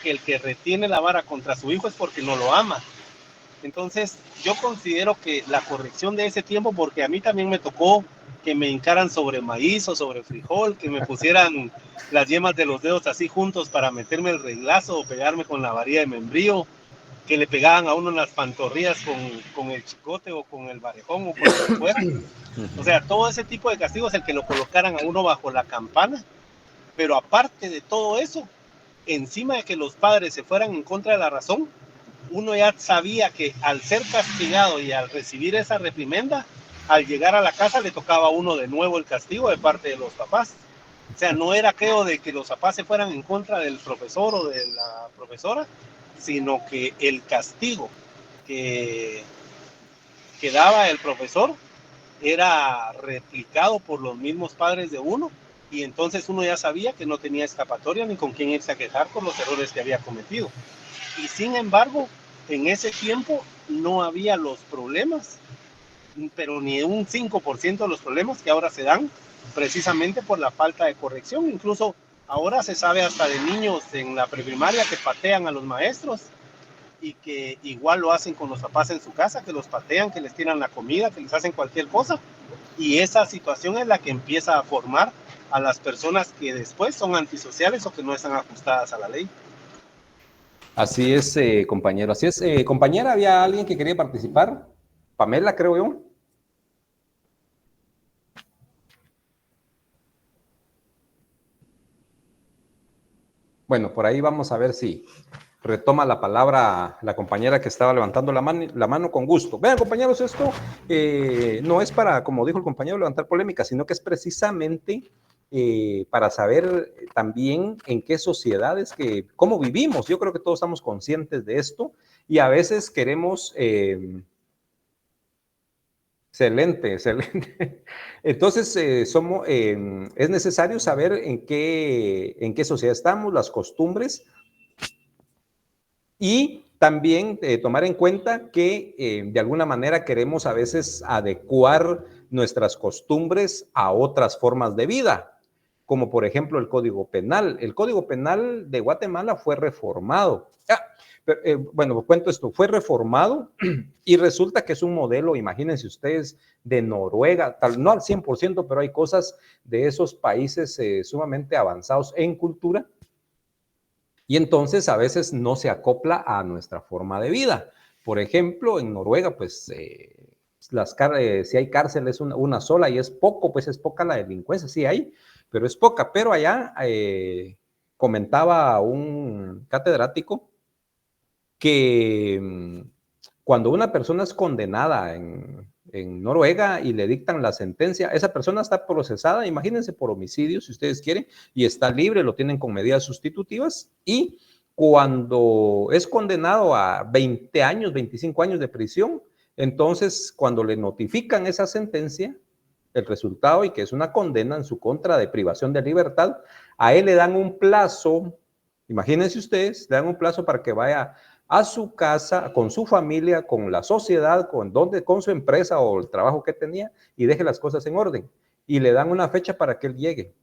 que el que retiene la vara contra su hijo es porque no lo ama. Entonces, yo considero que la corrección de ese tiempo, porque a mí también me tocó que me hincaran sobre maíz o sobre frijol, que me pusieran las yemas de los dedos así juntos para meterme el reglazo o pegarme con la varilla de membrillo, que le pegaban a uno en las pantorrillas con el chicote o con el varejón o con lo que fuera. O sea, todo ese tipo de castigos, el que lo colocaran a uno bajo la campana. Pero aparte de todo eso, encima de que los padres se fueran en contra de la razón, uno ya sabía que al ser castigado y al recibir esa reprimenda, al llegar a la casa le tocaba a uno de nuevo el castigo de parte de los papás. O sea, no era aquello de que los papás se fueran en contra del profesor o de la profesora, sino que el castigo que, que daba el profesor era replicado por los mismos padres de uno, y entonces uno ya sabía que no tenía escapatoria ni con quién irse a quejar por los errores que había cometido. Y sin embargo, en ese tiempo no había los problemas, pero ni un 5% de los problemas que ahora se dan precisamente por la falta de corrección. Incluso ahora se sabe hasta de niños en la preprimaria que patean a los maestros y que igual lo hacen con los papás en su casa, que los patean, que les tiran la comida, que les hacen cualquier cosa. Y esa situación es la que empieza a formar a las personas que después son antisociales o que no están ajustadas a la ley. Así es, compañero. Así es. Compañera, ¿había alguien que quería participar? Pamela, creo yo. Bueno, por ahí vamos a ver si retoma la palabra la compañera que estaba levantando la mano con gusto. Vean, compañeros, esto no es para, como dijo el compañero, levantar polémica, sino que es precisamente para saber también en qué sociedades, cómo vivimos. Yo creo que todos estamos conscientes de esto y a veces queremos... Excelente, excelente. Entonces, es necesario saber en qué sociedad estamos, las costumbres, y también tomar en cuenta que de alguna manera queremos a veces adecuar nuestras costumbres a otras formas de vida, como por ejemplo el Código Penal. El Código Penal de Guatemala fue reformado. Bueno, cuento esto, fue reformado y resulta que es un modelo, imagínense ustedes, de Noruega, no al 100%, pero hay cosas de esos países sumamente avanzados en cultura, y entonces a veces no se acopla a nuestra forma de vida. Por ejemplo, en Noruega, pues si hay cárcel es una sola y es poco, pues es poca la delincuencia, sí hay, pero es poca. Pero allá comentaba un catedrático que cuando una persona es condenada en Noruega y le dictan la sentencia, esa persona está procesada, imagínense, por homicidio, si ustedes quieren, y está libre, lo tienen con medidas sustitutivas, y cuando es condenado a 20 años, 25 años de prisión, entonces cuando le notifican esa sentencia, el resultado, y que es una condena en su contra de privación de libertad, a él le dan un plazo, imagínense ustedes, le dan un plazo para que vaya a su casa, con su familia, con la sociedad, con su empresa o el trabajo que tenía, y deje las cosas en orden. Y le dan una fecha para que él llegue.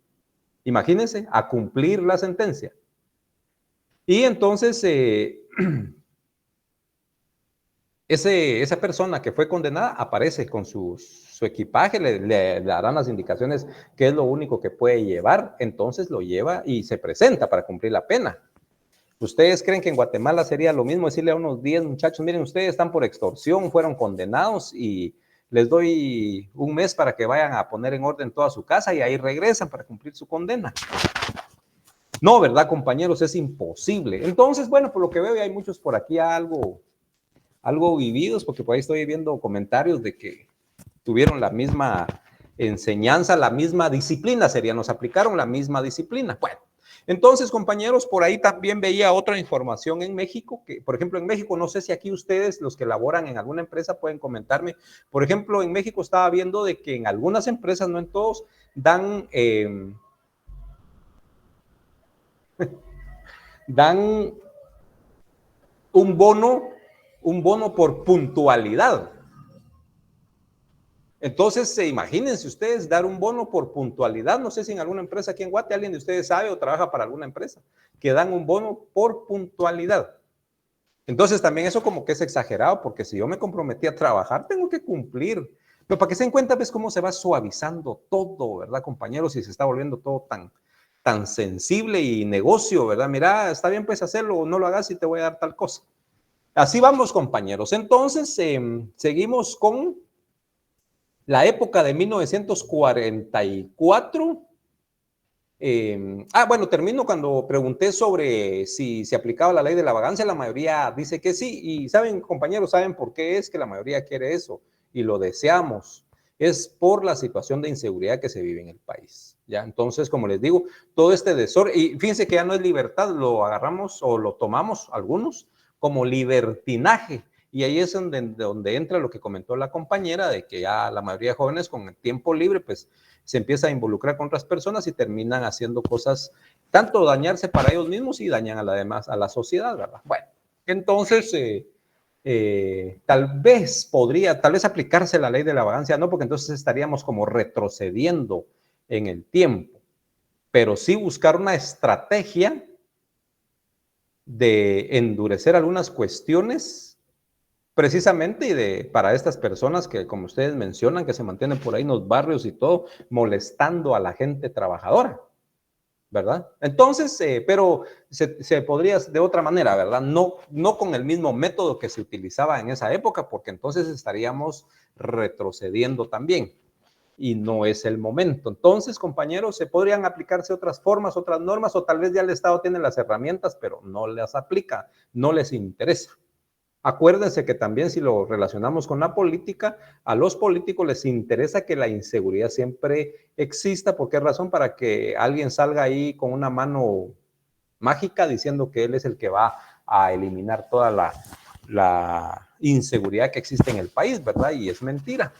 Imagínense, a cumplir la sentencia. Y entonces, esa persona que fue condenada aparece con su equipaje, le darán las indicaciones qué es lo único que puede llevar, entonces lo lleva y se presenta para cumplir la pena. ¿Ustedes creen que en Guatemala sería lo mismo decirle a unos 10 muchachos, miren, ustedes están por extorsión, fueron condenados y les doy un mes para que vayan a poner en orden toda su casa y ahí regresan para cumplir su condena? No, ¿verdad, compañeros? Es imposible. Entonces, bueno, por lo que veo, hay muchos por aquí algo vividos, porque por ahí estoy viendo comentarios de que tuvieron la misma enseñanza, la misma disciplina, nos aplicaron la misma disciplina. Bueno, entonces, compañeros, por ahí también veía otra información en México, que por ejemplo en México, no sé si aquí ustedes, los que laboran en alguna empresa, pueden comentarme. Por ejemplo, en México estaba viendo de que en algunas empresas, no en todos, dan un bono por puntualidad. Entonces, imagínense ustedes dar un bono por puntualidad. No sé si en alguna empresa aquí en Guate alguien de ustedes sabe o trabaja para alguna empresa que dan un bono por puntualidad. Entonces, también eso como que es exagerado, porque si yo me comprometí a trabajar, tengo que cumplir. Pero para que se den cuenta, ves cómo se va suavizando todo, ¿verdad, compañeros? Y se está volviendo todo tan sensible y negocio, ¿verdad? Mira, está bien, pues hacerlo o no lo hagas y te voy a dar tal cosa. Así vamos, compañeros. Entonces, seguimos con la época de 1944. Bueno, termino cuando pregunté sobre si se aplicaba la ley de la vagancia. La mayoría dice que sí. Y saben, compañeros, ¿saben por qué es que la mayoría quiere eso? Y lo deseamos. Es por la situación de inseguridad que se vive en el país. ¿Ya? Entonces, como les digo, todo este desorden, y fíjense que ya no es libertad, lo agarramos o lo tomamos algunos como libertinaje. Y ahí es donde entra lo que comentó la compañera, de que ya la mayoría de jóvenes con el tiempo libre, pues se empieza a involucrar con otras personas y terminan haciendo cosas, tanto dañarse para ellos mismos y dañan a la sociedad, ¿verdad? Bueno, entonces tal vez aplicarse la ley de la vagancia, no, porque entonces estaríamos como retrocediendo en el tiempo, pero sí buscar una estrategia de endurecer algunas cuestiones precisamente para estas personas que, como ustedes mencionan, que se mantienen por ahí en los barrios y todo, molestando a la gente trabajadora, ¿verdad? Entonces, pero se podría de otra manera, ¿verdad? No con el mismo método que se utilizaba en esa época, porque entonces estaríamos retrocediendo también. Y no es el momento. Entonces, compañeros, se podrían aplicarse otras formas, otras normas, o tal vez ya el Estado tiene las herramientas, pero no las aplica, no les interesa. Acuérdense que también si lo relacionamos con la política, a los políticos les interesa que la inseguridad siempre exista. ¿Por qué razón? Para que alguien salga ahí con una mano mágica diciendo que él es el que va a eliminar toda la inseguridad que existe en el país, ¿verdad? Y es mentira.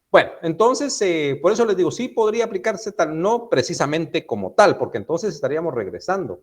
Bueno, entonces, por eso les digo, sí podría aplicarse tal, no precisamente como tal, porque entonces estaríamos regresando.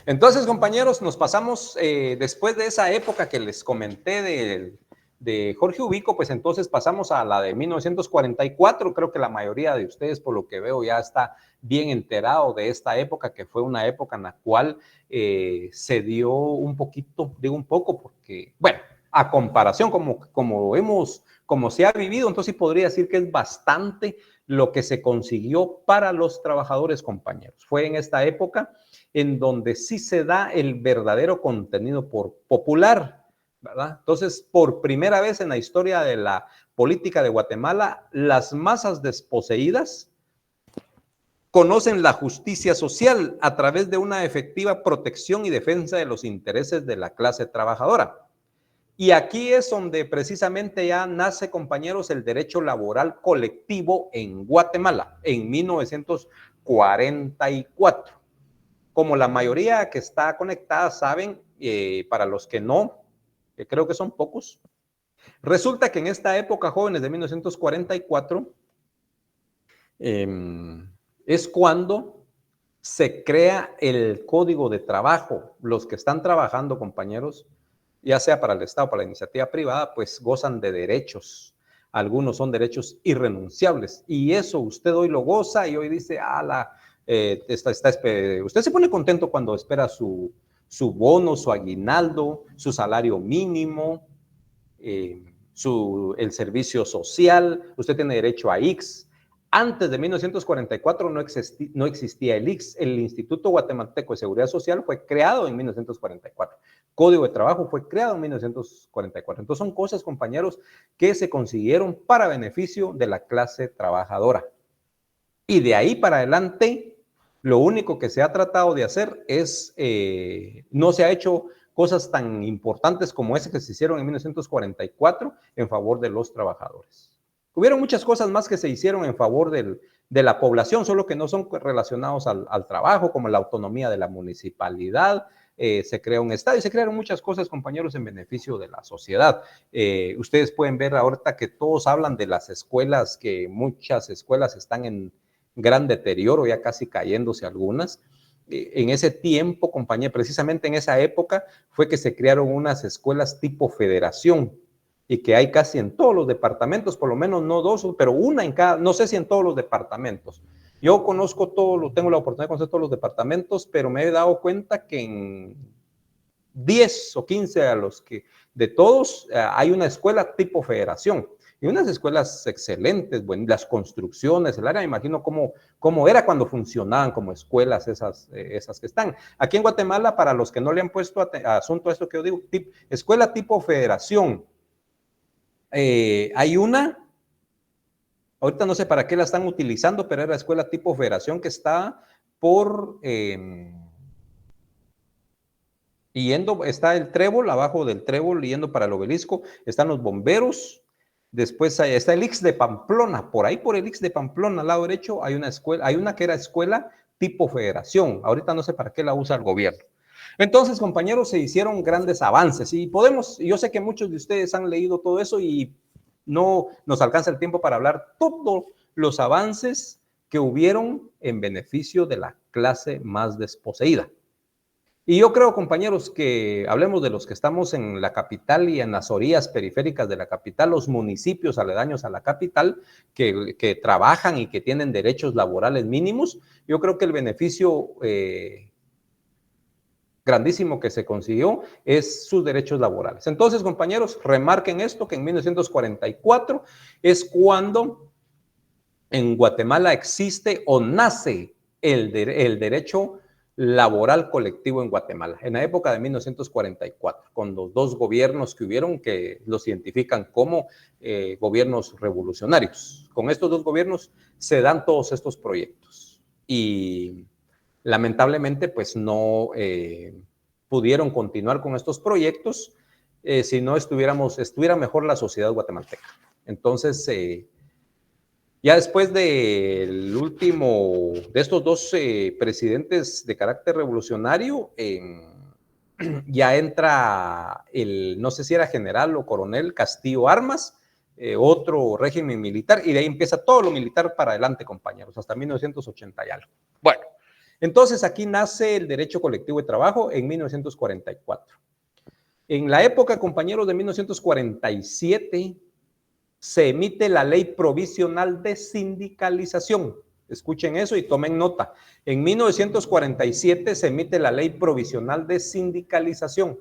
Entonces, compañeros, nos pasamos, después de esa época que les comenté de Jorge Ubico, pues entonces pasamos a la de 1944. Creo que la mayoría de ustedes, por lo que veo, ya está bien enterado de esta época, que fue una época en la cual se dio un poquito, digo un poco, porque, bueno, a comparación como se ha vivido, entonces sí podría decir que es bastante lo que se consiguió para los trabajadores, compañeros. Fue en esta época en donde sí se da el verdadero contenido popular, ¿verdad? Entonces, por primera vez en la historia de la política de Guatemala, las masas desposeídas conocen la justicia social a través de una efectiva protección y defensa de los intereses de la clase trabajadora. Y aquí es donde precisamente ya nace, compañeros, el derecho laboral colectivo en Guatemala, en 1944. Como la mayoría que está conectada saben, para los que no, que creo que son pocos, resulta que en esta época, jóvenes de 1944, es cuando se crea el Código de Trabajo. Los que están trabajando, compañeros, ya sea para el Estado o para la iniciativa privada, pues gozan de derechos. Algunos son derechos irrenunciables. Y eso usted hoy lo goza y hoy dice, usted se pone contento cuando espera su bono, su aguinaldo, su salario mínimo, el servicio social, usted tiene derecho a IX. Antes de 1944 no existía el IX. El Instituto Guatemalteco de Seguridad Social fue creado en 1944. Código de Trabajo fue creado en 1944. Entonces son cosas, compañeros, que se consiguieron para beneficio de la clase trabajadora. Y de ahí para adelante, lo único que se ha tratado de hacer es, no se ha hecho cosas tan importantes como esas que se hicieron en 1944 en favor de los trabajadores. Hubieron muchas cosas más que se hicieron en favor de la población, solo que no son relacionados al trabajo, como la autonomía de la municipalidad, se creó un estado y se crearon muchas cosas, compañeros, en beneficio de la sociedad. Ustedes pueden ver ahorita que todos hablan de las escuelas, que muchas escuelas están en gran deterioro, ya casi cayéndose algunas, en ese tiempo, compañía, precisamente en esa época, fue que se crearon unas escuelas tipo federación y que hay casi en todos los departamentos, por lo menos no dos, pero una en cada, no sé si en todos los departamentos. Yo conozco tengo la oportunidad de conocer todos los departamentos, pero me he dado cuenta que en 10 o 15 de todos hay una escuela tipo federación. Y unas escuelas excelentes, bueno, las construcciones, el área, me imagino cómo era cuando funcionaban como escuelas esas que están. Aquí en Guatemala, para los que no le han puesto asunto a esto que yo digo, escuela tipo federación, hay una, ahorita no sé para qué la están utilizando, pero era escuela tipo federación que está por... está el Trébol, abajo del Trébol, yendo para el Obelisco, están los bomberos, después está el Ix de Pamplona, por ahí por el Ix de Pamplona, al lado derecho, hay una escuela, hay una que era escuela tipo federación, ahorita no sé para qué la usa el gobierno. Entonces, compañeros, se hicieron grandes avances y yo sé que muchos de ustedes han leído todo eso y no nos alcanza el tiempo para hablar todos los avances que hubieron en beneficio de la clase más desposeída. Y yo creo, compañeros, que hablemos de los que estamos en la capital y en las orillas periféricas de la capital, los municipios aledaños a la capital que trabajan y que tienen derechos laborales mínimos. Yo creo que el beneficio grandísimo que se consiguió es sus derechos laborales. Entonces, compañeros, remarquen esto, que en 1944 es cuando en Guatemala existe o nace el derecho laboral colectivo en Guatemala, en la época de 1944, con los dos gobiernos que hubieron, que los identifican como gobiernos revolucionarios. Con estos dos gobiernos se dan todos estos proyectos y lamentablemente pues no pudieron continuar con estos proyectos si no estuviera mejor la sociedad guatemalteca. Entonces, ya después de estos dos presidentes de carácter revolucionario, ya entra no sé si era general o coronel Castillo Armas, otro régimen militar, y de ahí empieza todo lo militar para adelante, compañeros, hasta 1980 y algo. Bueno, entonces aquí nace el derecho colectivo de trabajo en 1944. En la época, compañeros, de 1947, se emite la ley provisional de sindicalización. Escuchen eso y tomen nota. En 1947 se emite la ley provisional de sindicalización.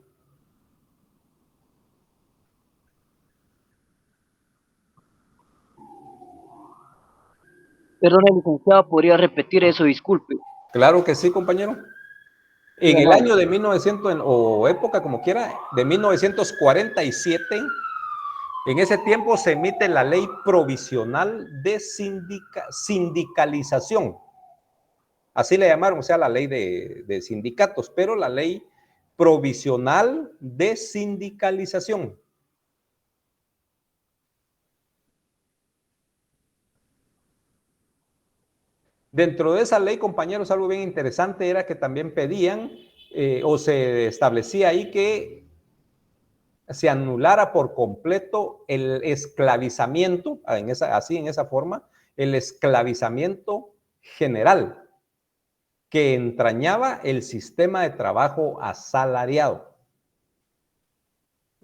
Perdón, licenciado, ¿podría repetir eso? Disculpe. Claro que sí, compañero. En el año de 1900, o época como quiera, de 1947, en ese tiempo se emite la ley provisional de sindicalización. Así le llamaron, o sea, la ley de sindicatos, pero la ley provisional de sindicalización. Dentro de esa ley, compañeros, algo bien interesante era que también pedían o se establecía ahí que se anulara por completo el esclavizamiento, en esa forma, el esclavizamiento general que entrañaba el sistema de trabajo asalariado.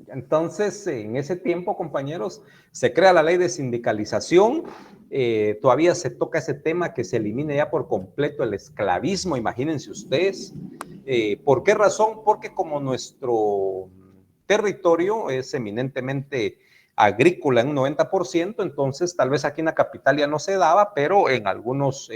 Entonces, en ese tiempo, compañeros, se crea la ley de sindicalización, todavía se toca ese tema que se elimine ya por completo el esclavismo, imagínense ustedes. ¿Por qué razón? Porque como nuestro territorio es eminentemente agrícola en un 90%, entonces tal vez aquí en la capital ya no se daba, pero en algunos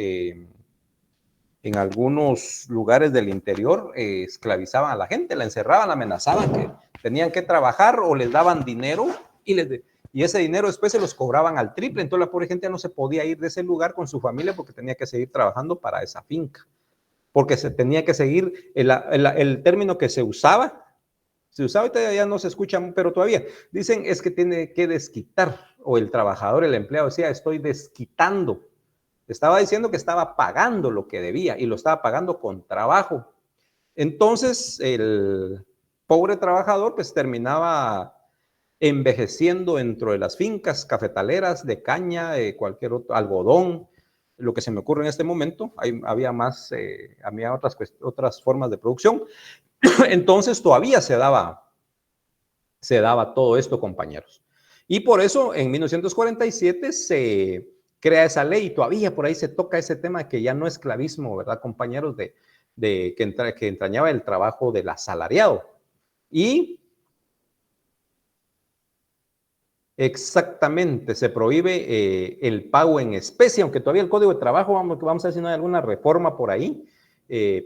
lugares del interior esclavizaban a la gente, la encerraban, la amenazaban que tenían que trabajar o les daban dinero y ese dinero después se los cobraban al triple. Entonces la pobre gente ya no se podía ir de ese lugar con su familia porque tenía que seguir trabajando para esa finca, porque se tenía que seguir el término que se usaba ahorita ya no se escucha, pero todavía dicen es que tiene que desquitar, o el trabajador, el empleado decía estoy desquitando. Estaba diciendo que estaba pagando lo que debía y lo estaba pagando con trabajo. Entonces, el pobre trabajador pues terminaba envejeciendo dentro de las fincas cafetaleras de caña, de cualquier otro, algodón, lo que se me ocurre en este momento. Había otras formas de producción. Entonces todavía se daba todo esto, compañeros. Y por eso en 1947 se crea esa ley, y todavía por ahí se toca ese tema que ya no es esclavismo, ¿verdad, compañeros? Que entrañaba el trabajo del asalariado. Y exactamente, se prohíbe el pago en especie, aunque todavía el Código de Trabajo, vamos a ver si no hay alguna reforma por ahí,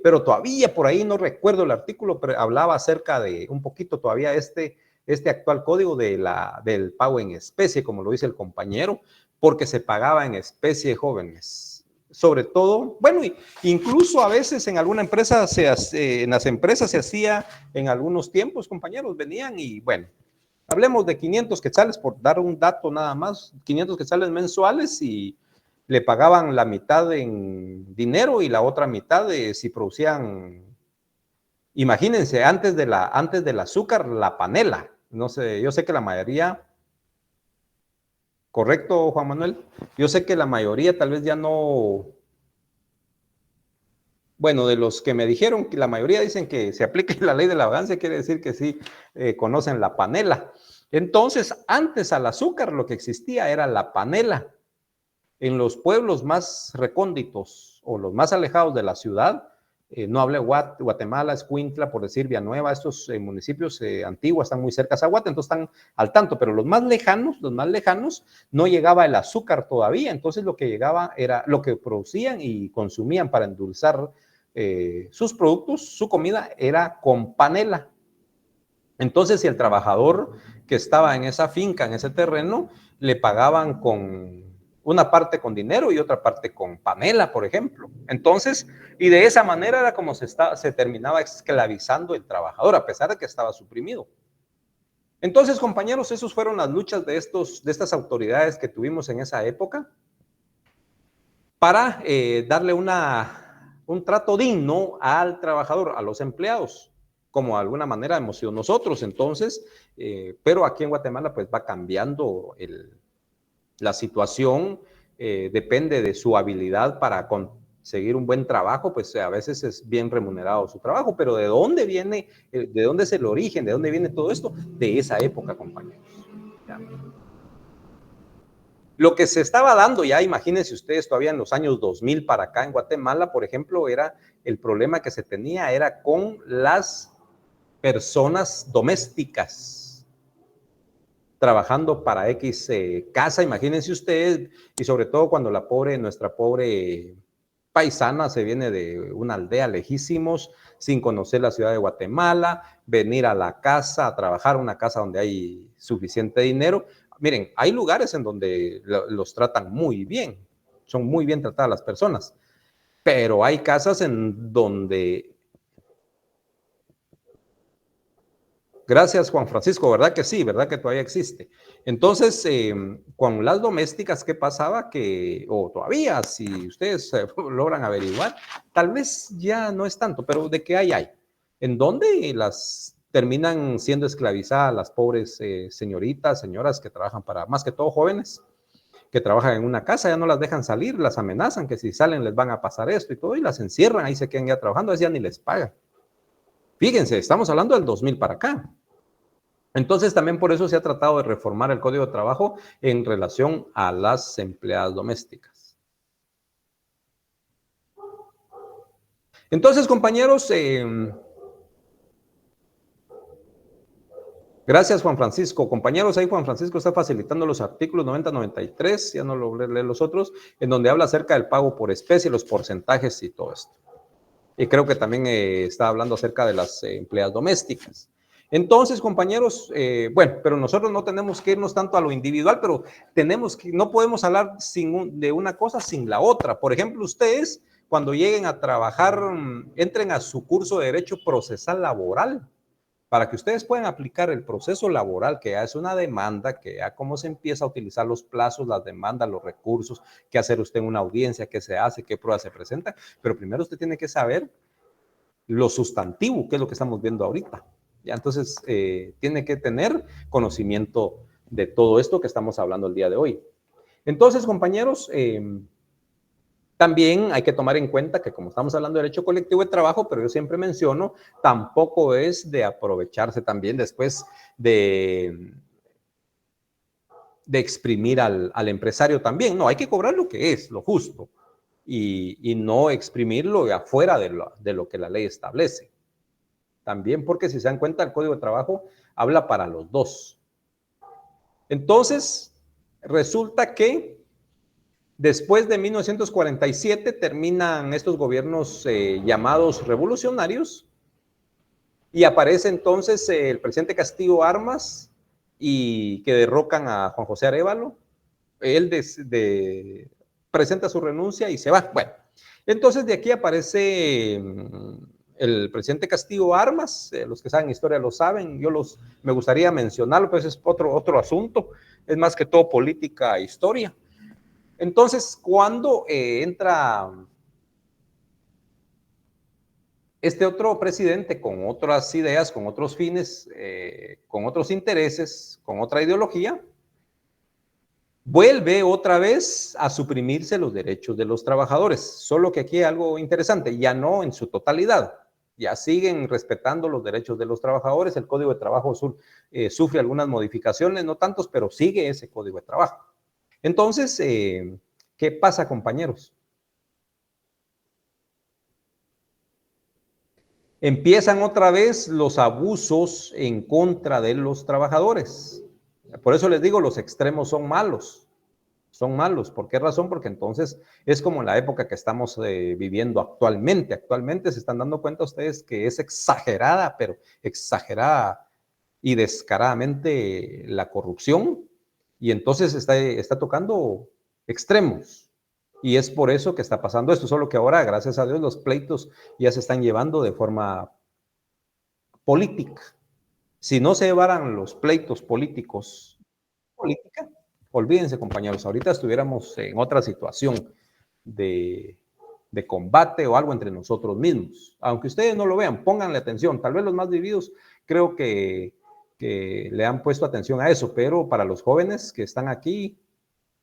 pero todavía por ahí, no recuerdo el artículo, pero hablaba acerca de un poquito todavía este actual código del pago en especie, como lo dice el compañero, porque se pagaba en especie, jóvenes. Sobre todo, bueno, incluso a veces en alguna empresa, en las empresas se hacía en algunos tiempos, compañeros, venían y bueno, hablemos de 500 quetzales, por dar un dato nada más, 500 quetzales mensuales, y le pagaban la mitad en dinero y la otra mitad si producían, imagínense, antes del azúcar, la panela. No sé, yo sé que la mayoría, correcto, Juan Manuel, yo sé que la mayoría tal vez ya no, bueno, de los que me dijeron, que la mayoría dicen que se aplique la ley de la vagancia, quiere decir que sí conocen la panela. Entonces, antes al azúcar lo que existía era la panela. En los pueblos más recónditos o los más alejados de la ciudad, no hablé Guatemala, Escuintla, por decir Villanueva, estos municipios antiguos están muy cerca a Guate, entonces están al tanto, pero los más lejanos, no llegaba el azúcar todavía, entonces lo que llegaba era lo que producían y consumían para endulzar sus productos, su comida era con panela. Entonces, si el trabajador que estaba en esa finca, en ese terreno, le pagaban con una parte con dinero y otra parte con panela, por ejemplo. Entonces, y de esa manera era como se terminaba esclavizando el trabajador, a pesar de que estaba suprimido. Entonces, compañeros, esas fueron las luchas de estas autoridades que tuvimos en esa época para darle un trato digno al trabajador, a los empleados, como de alguna manera hemos sido nosotros. Entonces, pero aquí en Guatemala pues va cambiando la situación, depende de su habilidad para conseguir un buen trabajo, pues a veces es bien remunerado su trabajo, pero ¿de dónde viene, de dónde es el origen, de dónde viene todo esto? De esa época, compañeros. ¿Ya? Lo que se estaba dando ya, imagínense ustedes, todavía en los años 2000 para acá en Guatemala, por ejemplo, el problema que se tenía era con las personas domésticas trabajando para X casa, imagínense ustedes, y sobre todo cuando nuestra pobre paisana se viene de una aldea lejísimos, sin conocer la ciudad de Guatemala, venir a la casa, a trabajar, una casa donde hay suficiente dinero. Miren, hay lugares en donde los tratan muy bien, son muy bien tratadas las personas, pero hay casas en donde... Gracias, Juan Francisco, ¿verdad que sí? ¿Verdad que todavía existe? Entonces, con las domésticas, ¿qué pasaba? O todavía, si ustedes logran averiguar, tal vez ya no es tanto, pero de qué hay. En donde las terminan siendo esclavizadas las pobres señoritas, señoras que trabajan más que todo jóvenes, que trabajan en una casa, ya no las dejan salir, las amenazan que si salen les van a pasar esto y todo, y las encierran, ahí se quedan ya trabajando, ya ni les pagan. Fíjense, estamos hablando del 2000 para acá. Entonces, también por eso se ha tratado de reformar el Código de Trabajo en relación a las empleadas domésticas. Entonces, compañeros, gracias, Juan Francisco. Compañeros, ahí Juan Francisco está facilitando los artículos 90-93, ya no lo voy a leer los otros, en donde habla acerca del pago por especie, los porcentajes y todo esto. Y creo que también está hablando acerca de las empleadas domésticas. Entonces, compañeros, bueno, pero nosotros no tenemos que irnos tanto a lo individual, pero no podemos hablar de una cosa sin la otra. Por ejemplo, ustedes, cuando lleguen a trabajar, entren a su curso de Derecho Procesal Laboral, para que ustedes puedan aplicar el proceso laboral, que ya es una demanda, que ya cómo se empieza a utilizar los plazos, las demandas, los recursos, qué hacer usted en una audiencia, qué se hace, qué pruebas se presentan. Pero primero usted tiene que saber lo sustantivo, que es lo que estamos viendo ahorita. ¿Ya? Entonces, tiene que tener conocimiento de todo esto que estamos hablando el día de hoy. Entonces, compañeros, También hay que tomar en cuenta que como estamos hablando de derecho colectivo de trabajo, pero yo siempre menciono, tampoco es de aprovecharse también después de exprimir al empresario también. No, hay que cobrar lo que es, lo justo, y no exprimirlo afuera de lo que la ley establece. También porque si se dan cuenta, el Código de Trabajo habla para los dos. Entonces, resulta que después de 1947 terminan estos gobiernos llamados revolucionarios y aparece entonces el presidente Castillo Armas y que derrocan a Juan José Arévalo. Él presenta su renuncia y se va. Bueno, entonces de aquí aparece el presidente Castillo Armas, los que saben historia lo saben, me gustaría mencionarlo, pero ese es otro asunto, es más que todo política e historia. Entonces, cuando entra este otro presidente con otras ideas, con otros fines, con otros intereses, con otra ideología, vuelve otra vez a suprimirse los derechos de los trabajadores. Solo que aquí hay algo interesante, ya no en su totalidad, ya siguen respetando los derechos de los trabajadores. El Código de Trabajo sufre algunas modificaciones, no tantos, pero sigue ese Código de Trabajo. Entonces, ¿qué pasa, compañeros? Empiezan otra vez los abusos en contra de los trabajadores. Por eso les digo, los extremos son malos. Son malos. ¿Por qué razón? Porque entonces es como la época que estamos viviendo actualmente. Actualmente se están dando cuenta ustedes que es exagerada, pero exagerada y descaradamente la corrupción. Y entonces está tocando extremos. Y es por eso que está pasando esto, solo que ahora, gracias a Dios, los pleitos ya se están llevando de forma política. Si no se llevaran los pleitos políticos, política, olvídense, compañeros, ahorita estuviéramos en otra situación de combate o algo entre nosotros mismos. Aunque ustedes no lo vean, pónganle atención. Tal vez los más vividos creo que le han puesto atención a eso, pero para los jóvenes que están aquí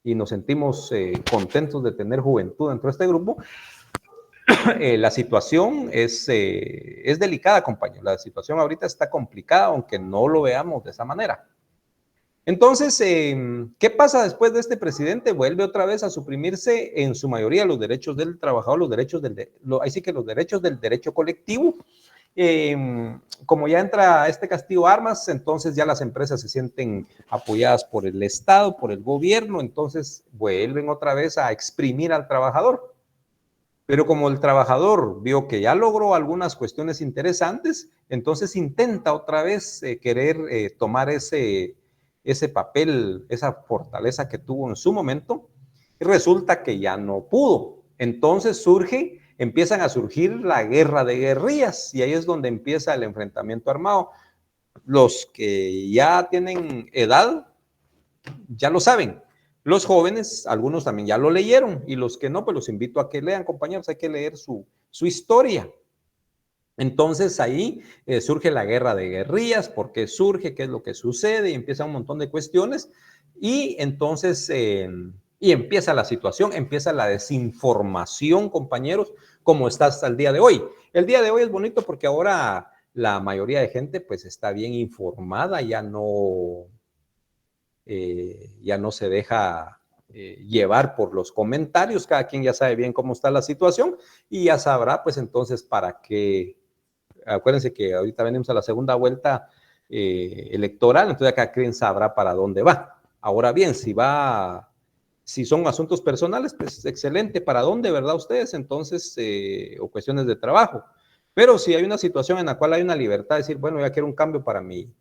y nos sentimos contentos de tener juventud dentro de este grupo, la situación es delicada, compañero. La situación ahorita está complicada, aunque no lo veamos de esa manera. Entonces, ¿qué pasa después de este presidente? Vuelve otra vez a suprimirse en su mayoría los derechos del trabajador, los derechos los derechos del derecho colectivo. Como ya entra este Castillo Armas, entonces ya las empresas se sienten apoyadas por el Estado, por el gobierno, entonces vuelven otra vez a exprimir al trabajador. Pero como el trabajador vio que ya logró algunas cuestiones interesantes, entonces intenta otra vez querer tomar ese papel, esa fortaleza que tuvo en su momento, y resulta que ya no pudo. Entonces empiezan a surgir la guerra de guerrillas, y ahí es donde empieza el enfrentamiento armado. Los que ya tienen edad ya lo saben. Los jóvenes, algunos también ya lo leyeron, y los que no, pues los invito a que lean, compañeros, hay que leer su historia. Entonces ahí surge la guerra de guerrillas, por qué surge, qué es lo que sucede, y empieza un montón de cuestiones, y entonces y empieza la situación, empieza la desinformación, compañeros, como está hasta el día de hoy. El día de hoy es bonito porque ahora la mayoría de gente pues está bien informada, ya no se deja llevar por los comentarios, cada quien ya sabe bien cómo está la situación y ya sabrá pues entonces para qué. Acuérdense que ahorita venimos a la segunda vuelta electoral, entonces cada quien sabrá para dónde va. Ahora bien, si son asuntos personales, pues excelente, ¿para dónde, verdad ustedes? Entonces, o cuestiones de trabajo. Pero si hay una situación en la cual hay una libertad de decir, bueno, ya quiero un cambio para mi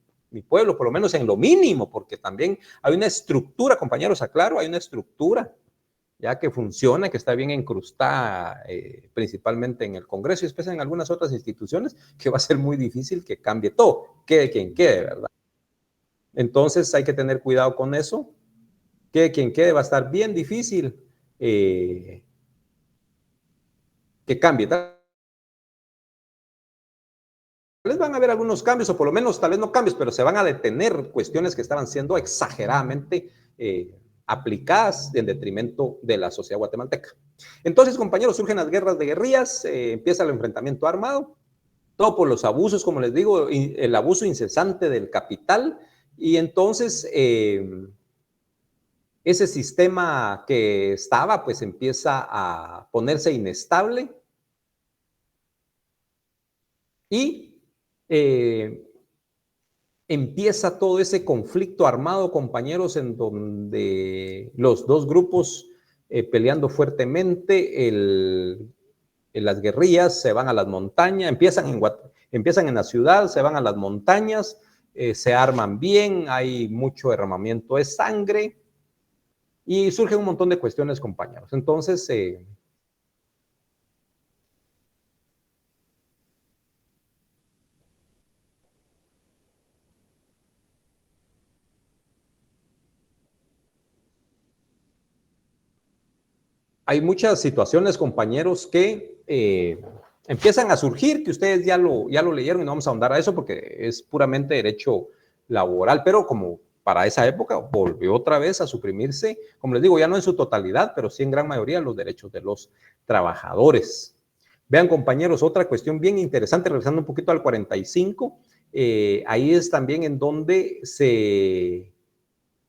pueblo, por lo menos en lo mínimo, porque también hay una estructura, compañeros, aclaro, hay una estructura ya que funciona, que está bien incrustada principalmente en el Congreso y después en algunas otras instituciones, que va a ser muy difícil que cambie todo, quede quien quede, ¿verdad? Entonces hay que tener cuidado con eso, quede quien quede, va a estar bien difícil que cambie. Tal vez van a haber algunos cambios, o por lo menos tal vez no cambios, pero se van a detener cuestiones que estaban siendo exageradamente aplicadas en detrimento de la sociedad guatemalteca. Entonces, compañeros, surgen las guerras de guerrillas, empieza el enfrentamiento armado, todo por los abusos, como les digo, el abuso incesante del capital, y entonces ese sistema que estaba, pues empieza a ponerse inestable y empieza todo ese conflicto armado, compañeros, en donde los dos grupos peleando fuertemente, las guerrillas se van a las montañas, empiezan en la ciudad, se van a las montañas, se arman bien, hay mucho derramamiento de sangre y surgen un montón de cuestiones, compañeros. Entonces, hay muchas situaciones, compañeros, que empiezan a surgir, que ustedes ya lo leyeron y no vamos a ahondar a eso porque es puramente derecho laboral, pero como para esa época volvió otra vez a suprimirse, como les digo, ya no en su totalidad, pero sí en gran mayoría los derechos de los trabajadores. Vean, compañeros, otra cuestión bien interesante, regresando un poquito al 45, ahí es también en donde se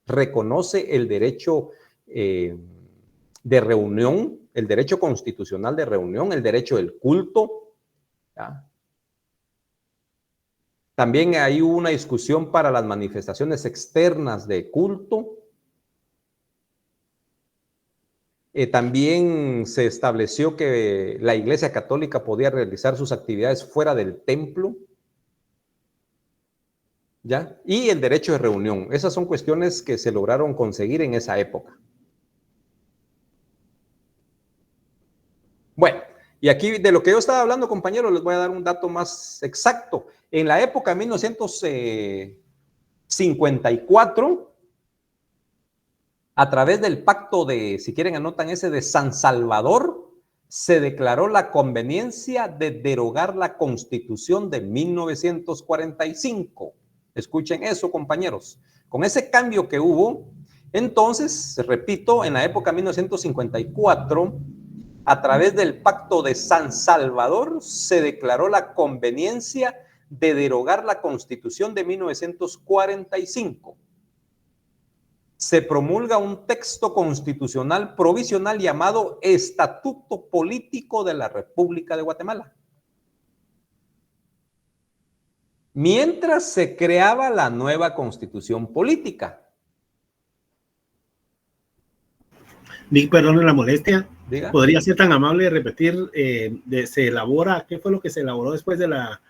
reconoce el derecho de reunión, el derecho constitucional de reunión, el derecho del culto. ¿Ya? También hay una discusión para las manifestaciones externas de culto. También se estableció que la Iglesia Católica podía realizar sus actividades fuera del templo. ¿Ya? Y el derecho de reunión. Esas son cuestiones que se lograron conseguir en esa época. Bueno, y aquí de lo que yo estaba hablando, compañeros, les voy a dar un dato más exacto. En la época de 1954, a través del pacto de, si quieren anotan ese, de San Salvador, se declaró la conveniencia de derogar la Constitución de 1945. Escuchen eso, compañeros. Con ese cambio que hubo, entonces, repito, en la época de 1954, a través del Pacto de San Salvador, se declaró la conveniencia de derogar la Constitución de 1945. Se promulga un texto constitucional provisional llamado Estatuto Político de la República de Guatemala. Mientras se creaba la nueva Constitución Política. Vic, perdón la molestia. ¿Diga? ¿Podría ser tan amable de repetir, se elabora, qué fue lo que se elaboró después de la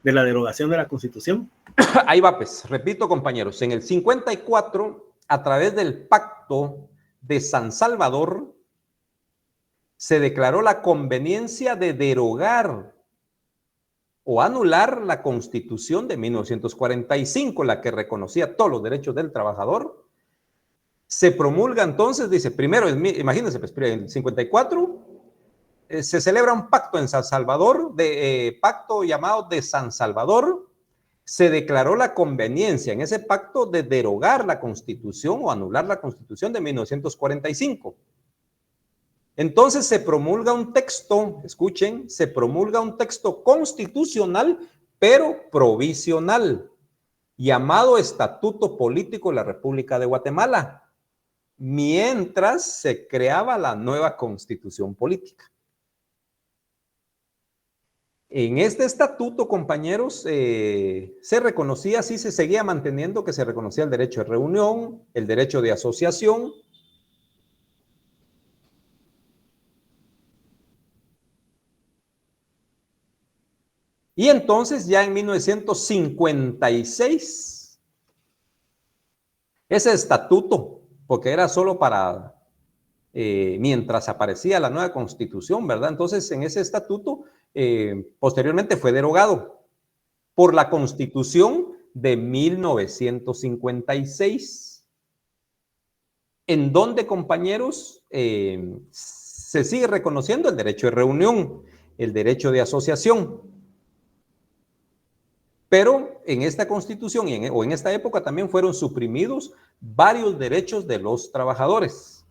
derogación de la Constitución? Ahí va, pues, repito, compañeros, en el 54, a través del Pacto de San Salvador, se declaró la conveniencia de derogar o anular la Constitución de 1945, la que reconocía todos los derechos del trabajador. Se promulga entonces, dice, primero, imagínense, pues, en el 54 se celebra un pacto en San Salvador, pacto llamado de San Salvador. Se declaró la conveniencia en ese pacto de derogar la Constitución o anular la Constitución de 1945. Entonces se promulga un texto, escuchen, se promulga un texto constitucional, pero provisional, llamado Estatuto Político de la República de Guatemala, mientras se creaba la nueva Constitución Política. En este estatuto, compañeros, se reconocía, sí se seguía manteniendo que se reconocía el derecho de reunión, el derecho de asociación. Y entonces ya en 1956, ese estatuto, porque era solo para mientras aparecía la nueva Constitución, ¿verdad? Entonces en ese estatuto posteriormente fue derogado por la Constitución de 1956, en donde, compañeros, se sigue reconociendo el derecho de reunión, el derecho de asociación. Pero en esta constitución o en esta época también fueron suprimidos varios derechos de los trabajadores.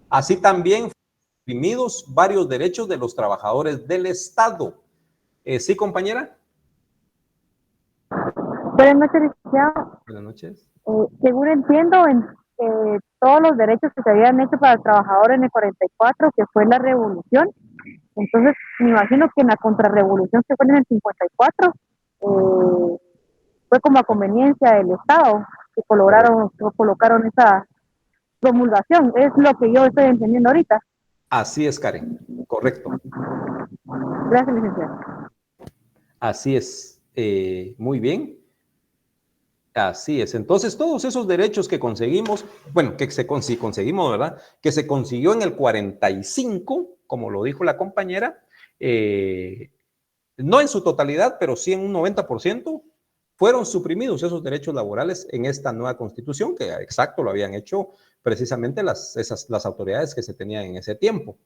Así también fueron suprimidos varios derechos de los trabajadores del Estado. ¿Sí, compañera? Buenas noches, licenciado. Buenas noches. Según entiendo, todos los derechos que se habían hecho para el trabajador en el 44, que fue la revolución, entonces me imagino que en la contrarrevolución que fue en el 54, fue como a conveniencia del Estado que colocaron esa promulgación. Es lo que yo estoy entendiendo ahorita. Así es, Karen. Correcto. Gracias, licenciado. Así es. Muy bien. Así es. Entonces, todos esos derechos que conseguimos, bueno, si conseguimos, ¿verdad? Que se consiguió en el 45, como lo dijo la compañera, no en su totalidad, pero sí en un 90%, fueron suprimidos esos derechos laborales en esta nueva constitución, que exacto lo habían hecho precisamente las autoridades que se tenían en ese tiempo.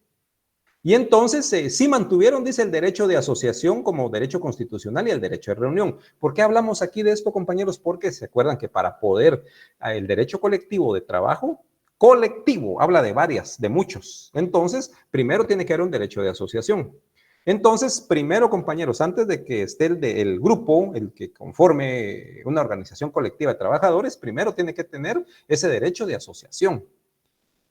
Y entonces sí mantuvieron, dice, el derecho de asociación como derecho constitucional y el derecho de reunión. ¿Por qué hablamos aquí de esto, compañeros? Porque se acuerdan que para poder el derecho colectivo de trabajo, colectivo, habla de muchos. Entonces, primero tiene que haber un derecho de asociación. Entonces, primero, compañeros, antes de que esté el grupo, el que conforme una organización colectiva de trabajadores, primero tiene que tener ese derecho de asociación.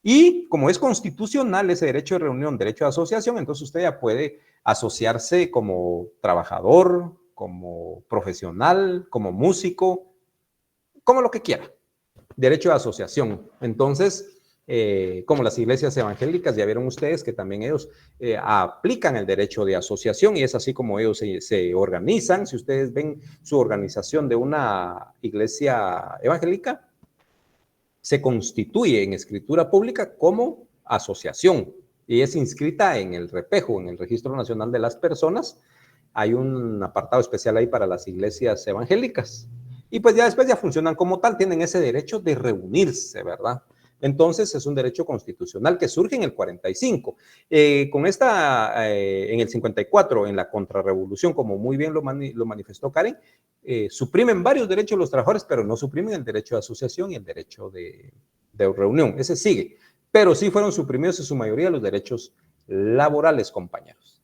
Y como es constitucional ese derecho de reunión, derecho de asociación, entonces usted ya puede asociarse como trabajador, como profesional, como músico, como lo que quiera. Derecho de asociación. Entonces, como las iglesias evangélicas, ya vieron ustedes que también ellos aplican el derecho de asociación y es así como ellos se organizan. Si ustedes ven su organización de una iglesia evangélica, se constituye en escritura pública como asociación y es inscrita en el REPEJO, en el Registro Nacional de las Personas. Hay un apartado especial ahí para las iglesias evangélicas. Y pues ya después ya funcionan como tal, tienen ese derecho de reunirse, ¿verdad? Entonces es un derecho constitucional que surge en el 45. En el 54, en la contrarrevolución, como muy bien lo manifestó Karen, suprimen varios derechos de los trabajadores, pero no suprimen el derecho de asociación y el derecho de reunión. Ese sigue. Pero sí fueron suprimidos en su mayoría los derechos laborales, compañeros.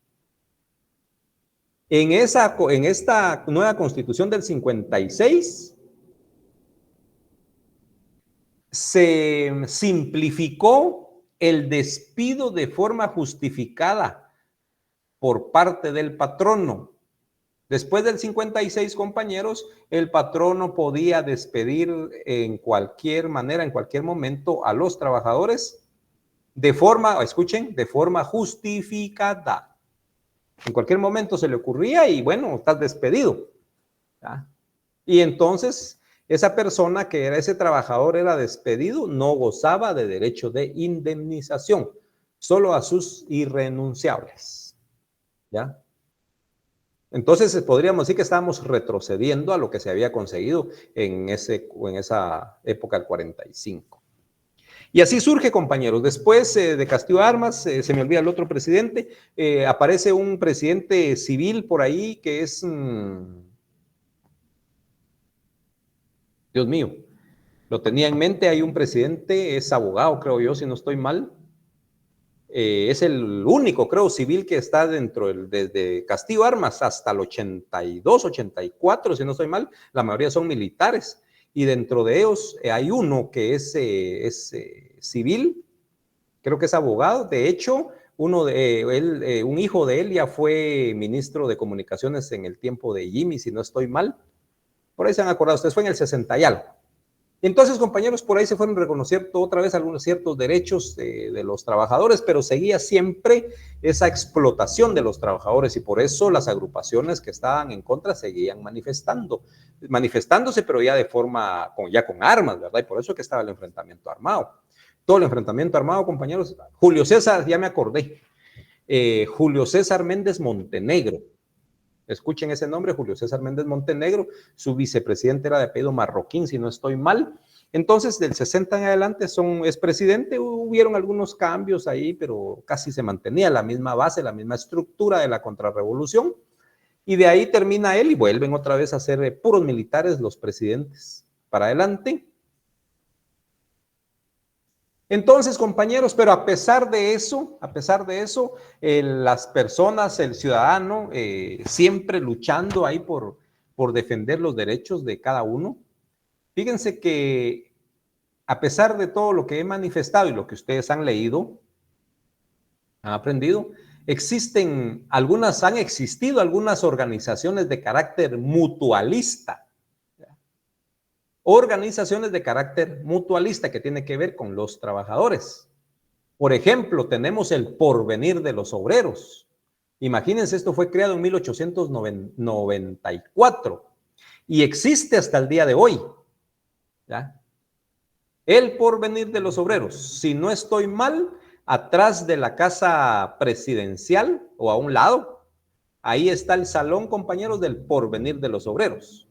En esta nueva constitución del 56, se simplificó el despido de forma justificada por parte del patrono. Después del 56, compañeros, el patrono podía despedir en cualquier manera, en cualquier momento a los trabajadores de forma, escuchen, de forma justificada. En cualquier momento se le ocurría y bueno, estás despedido. ¿Ya? Y entonces esa persona que era ese trabajador era despedido, no gozaba de derecho de indemnización, solo a sus irrenunciables. ¿Ya? Entonces podríamos decir que estábamos retrocediendo a lo que se había conseguido en esa época del 45. Y así surge, compañeros. Después de Castillo Armas, se me olvida el otro presidente, aparece un presidente civil por ahí que es... Dios mío, lo tenía en mente, hay un presidente, es abogado, creo yo, si no estoy mal. Es el único, creo, civil que está desde Castillo Armas hasta el 82, 84, si no estoy mal, la mayoría son militares. Y dentro de ellos hay uno que es civil, creo que es abogado. De hecho, un hijo de él ya fue ministro de Comunicaciones en el tiempo de Jimmy, si no estoy mal. Por ahí se han acordado, ustedes fue en el 60 y algo. Entonces, compañeros, por ahí se fueron reconociendo otra vez algunos ciertos derechos de los trabajadores, pero seguía siempre esa explotación de los trabajadores y por eso las agrupaciones que estaban en contra seguían manifestándose, pero ya de forma, ya con armas, ¿verdad? Y por eso que estaba el enfrentamiento armado. Todo el enfrentamiento armado, compañeros. Julio César, ya me acordé. Julio César Méndez Montenegro. Escuchen ese nombre, Julio César Méndez Montenegro. Su vicepresidente era de apellido Marroquín, si no estoy mal. Entonces, del 60 en adelante es presidente. Hubieron algunos cambios ahí, pero casi se mantenía la misma base, la misma estructura de la contrarrevolución. Y de ahí termina él y vuelven otra vez a ser puros militares los presidentes. Para adelante. Entonces, compañeros, pero a pesar de eso, las personas, el ciudadano, siempre luchando ahí por defender los derechos de cada uno. Fíjense que a pesar de todo lo que he manifestado y lo que ustedes han leído, han aprendido, han existido algunas organizaciones de carácter mutualista. Organizaciones de carácter mutualista que tiene que ver con los trabajadores. Por ejemplo, tenemos el Porvenir de los Obreros. Imagínense, esto fue creado en 1894 y existe hasta el día de hoy. ¿Ya? El Porvenir de los Obreros, si no estoy mal, atrás de la casa presidencial o a un lado, ahí está el salón, compañeros, del Porvenir de los Obreros.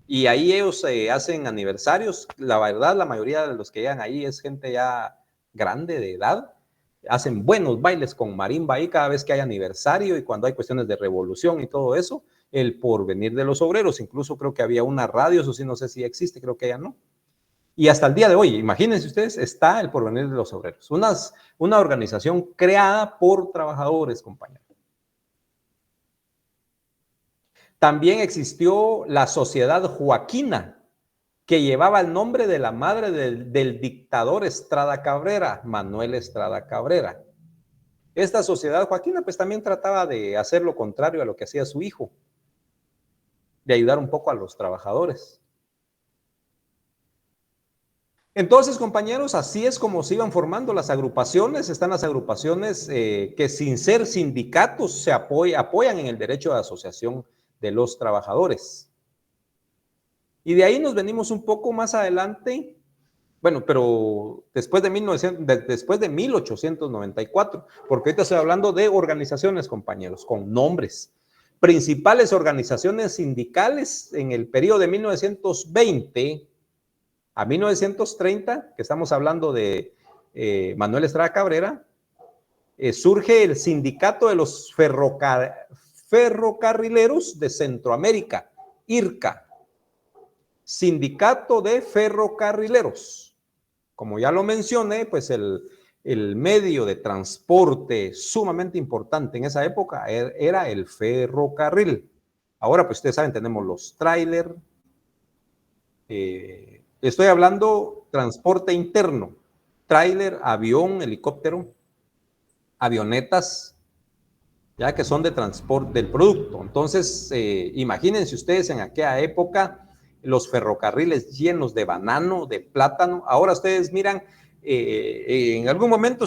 Y ahí ellos hacen aniversarios. La verdad, la mayoría de los que llegan ahí es gente ya grande de edad. Hacen buenos bailes con marimba ahí cada vez que hay aniversario y cuando hay cuestiones de revolución y todo eso. El Porvenir de los Obreros. Incluso creo que había una radio, eso sí, no sé si existe, creo que ya no. Y hasta el día de hoy, imagínense ustedes, está el Porvenir de los Obreros. Una organización creada por trabajadores, compañeros. También existió la Sociedad Joaquina, que llevaba el nombre de la madre del dictador Estrada Cabrera, Manuel Estrada Cabrera. Esta Sociedad Joaquina pues también trataba de hacer lo contrario a lo que hacía su hijo, de ayudar un poco a los trabajadores. Entonces, compañeros, así es como se iban formando las agrupaciones. Están las agrupaciones que sin ser sindicatos se apoyan en el derecho de asociación de los trabajadores. Y de ahí nos venimos un poco más adelante, bueno, pero después de 1894, porque ahorita estoy hablando de organizaciones, compañeros, con nombres. Principales organizaciones sindicales en el periodo de 1920 a 1930, que estamos hablando de Manuel Estrada Cabrera, surge el Sindicato de los Ferrocarrileros de Centroamérica, IRCA, Sindicato de Ferrocarrileros. Como ya lo mencioné, pues el medio de transporte sumamente importante en esa época era el ferrocarril. Ahora, pues ustedes saben, tenemos los tráiler. Estoy hablando transporte interno, tráiler, avión, helicóptero, avionetas, ya que son de transporte del producto. Entonces, imagínense ustedes en aquella época los ferrocarriles llenos de banano, de plátano. Ahora ustedes miran, en algún momento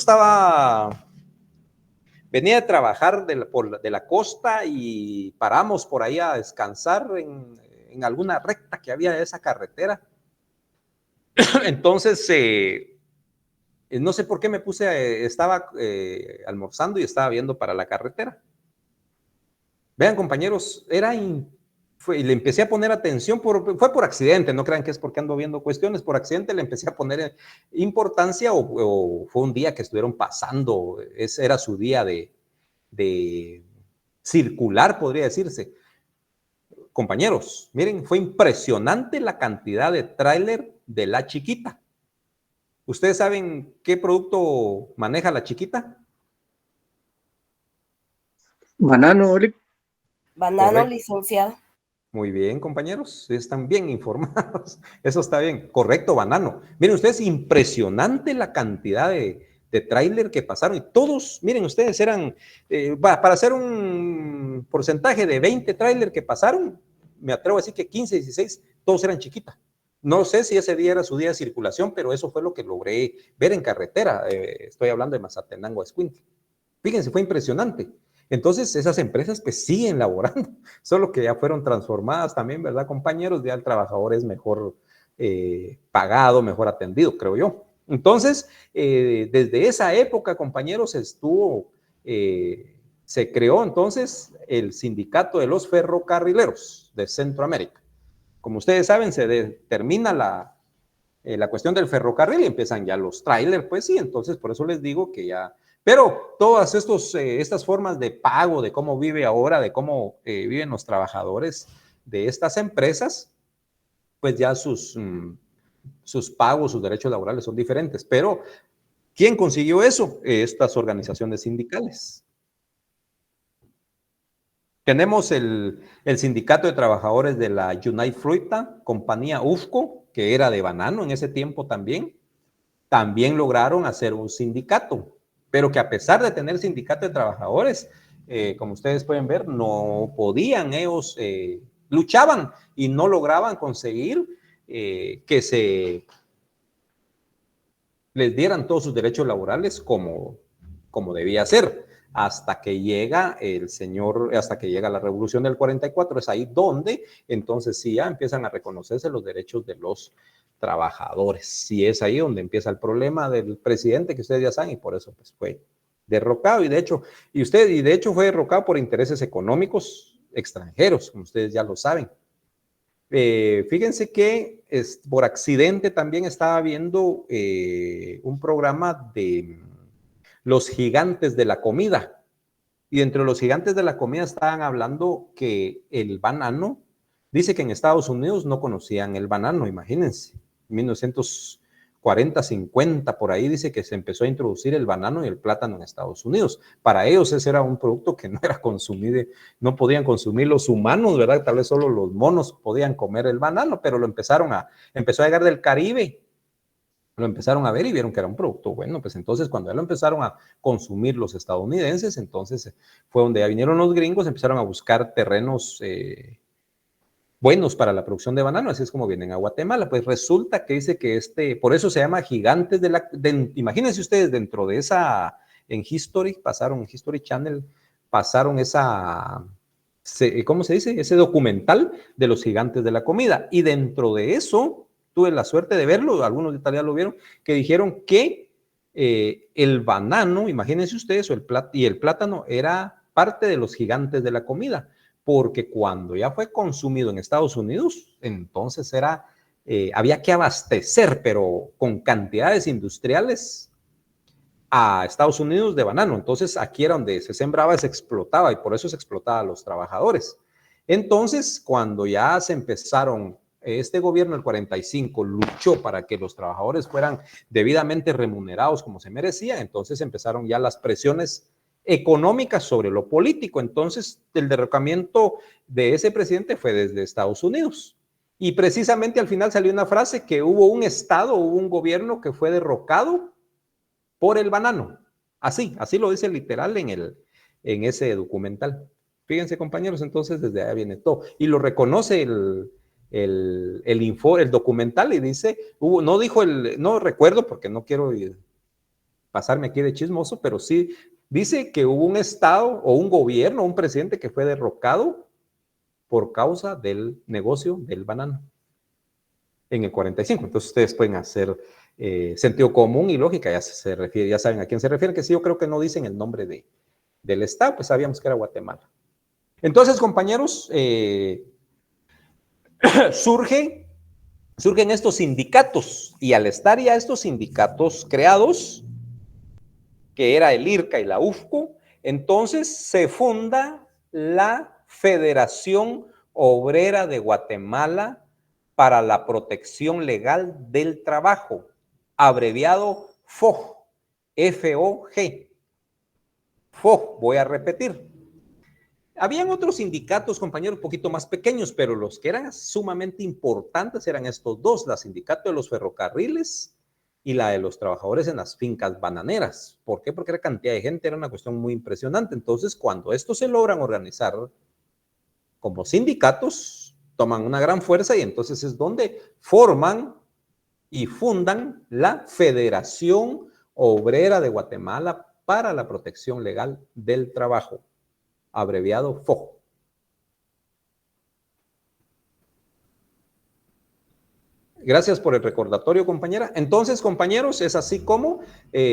venía a trabajar de la costa y paramos por ahí a descansar en alguna recta que había de esa carretera. Entonces, no sé por qué estaba almorzando y estaba viendo para la carretera. Vean, compañeros, le empecé a poner atención, fue por accidente, no crean que es porque ando viendo cuestiones, por accidente le empecé a poner importancia o fue un día que estuvieron pasando, era su día de circular, podría decirse. Compañeros, miren, fue impresionante la cantidad de tráiler de La Chiquita. ¿Ustedes saben qué producto maneja La Chiquita? Banano, Oli. Banano, Correcto. licenciado. Muy bien, compañeros, están bien informados. Eso está bien. Correcto, banano. Miren ustedes, impresionante la cantidad de tráiler que pasaron. Y todos, miren ustedes, eran, para hacer un porcentaje de 20 tráiler que pasaron, me atrevo a decir que 15, 16, todos eran Chiquita. No sé si ese día era su día de circulación, pero eso fue lo que logré ver en carretera. Estoy hablando de Mazatenango a Escuintla. Fíjense, fue impresionante. Entonces, esas empresas pues siguen laborando, solo que ya fueron transformadas también, ¿verdad, compañeros? Ya el trabajador es mejor pagado, mejor atendido, creo yo. Entonces, desde esa época, compañeros, estuvo Se creó entonces el Sindicato de los Ferrocarrileros de Centroamérica. Como ustedes saben, se determina la cuestión del ferrocarril y empiezan ya los trailers, pues sí, entonces por eso les digo que ya, pero todas estas formas de pago, de cómo vive ahora, de cómo viven los trabajadores de estas empresas, pues ya sus pagos, sus derechos laborales son diferentes. Pero, ¿quién consiguió eso? Estas organizaciones sindicales. Tenemos el sindicato de trabajadores de la United Fruita, compañía UFCO, que era de banano en ese tiempo también. También lograron hacer un sindicato, pero que a pesar de tener sindicato de trabajadores, como ustedes pueden ver, no podían, ellos luchaban y no lograban conseguir que se les dieran todos sus derechos laborales como debía ser. Hasta que llega hasta que llega la revolución del 44, es ahí donde entonces sí ya empiezan a reconocerse los derechos de los trabajadores. Y es ahí donde empieza el problema del presidente que ustedes ya saben, y por eso pues fue derrocado. Y de hecho fue derrocado por intereses económicos extranjeros, como ustedes ya lo saben. Fíjense que por accidente también estaba viendo un programa de los gigantes de la comida. Y dentro de los gigantes de la comida estaban hablando que el banano, dice que en Estados Unidos no conocían el banano, imagínense. En 1940, 50, por ahí dice que se empezó a introducir el banano y el plátano en Estados Unidos. Para ellos ese era un producto que no era consumido, no podían consumir los humanos, ¿verdad? Tal vez solo los monos podían comer el banano, pero empezó a llegar del Caribe. Lo empezaron a ver y vieron que era un producto bueno, pues entonces cuando ya lo empezaron a consumir los estadounidenses, entonces fue donde ya vinieron los gringos, empezaron a buscar terrenos buenos para la producción de banano, así es como vienen a Guatemala. Pues resulta que dice que por eso se llama gigantes imagínense ustedes, dentro de esa, en History Channel, pasaron ¿cómo se dice? Ese documental de los gigantes de la comida, y dentro de eso tuve la suerte de verlo, algunos de Italia lo vieron, que dijeron que el banano, imagínense ustedes, y el plátano era parte de los gigantes de la comida, porque cuando ya fue consumido en Estados Unidos, entonces había que abastecer, pero con cantidades industriales a Estados Unidos de banano. Entonces aquí era donde se sembraba, se explotaba, y por eso se explotaba a los trabajadores. Entonces, cuando ya se empezaron, este gobierno del 45 luchó para que los trabajadores fueran debidamente remunerados como se merecían, entonces empezaron ya las presiones económicas sobre lo político. Entonces, el derrocamiento de ese presidente fue desde Estados Unidos. Y precisamente al final salió una frase que hubo un gobierno que fue derrocado por el banano. Así lo dice literal en ese documental. Fíjense, compañeros, entonces desde ahí viene todo. Y lo reconoce el documental, y dice, no recuerdo porque no quiero pasarme aquí de chismoso, pero sí dice que hubo un estado o un gobierno, un presidente que fue derrocado por causa del negocio del banano en el 45. Entonces ustedes pueden hacer sentido común y lógica, ya saben a quién se refiere, que sí, yo creo que no dicen el nombre del estado, pues sabíamos que era Guatemala. Entonces, compañeros, surgen estos sindicatos, y al estar ya estos sindicatos creados, que era el IRCA y la UFCO, entonces se funda la Federación Obrera de Guatemala para la Protección Legal del Trabajo, abreviado FOG, F-O-G. FOG, voy a repetir. Habían otros sindicatos, compañeros, un poquito más pequeños, pero los que eran sumamente importantes eran estos dos, la Sindicato de los Ferrocarriles y la de los trabajadores en las fincas bananeras. ¿Por qué? Porque la cantidad de gente era una cuestión muy impresionante. Entonces, cuando estos se logran organizar como sindicatos, toman una gran fuerza, y entonces es donde forman y fundan la Federación Obrera de Guatemala para la Protección Legal del Trabajo, abreviado FOG. Gracias por el recordatorio, compañera. Entonces, compañeros, es así como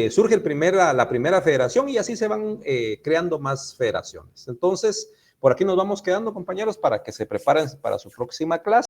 surge la primera federación y así se van creando más federaciones. Entonces, por aquí nos vamos quedando, compañeros, para que se preparen para su próxima clase.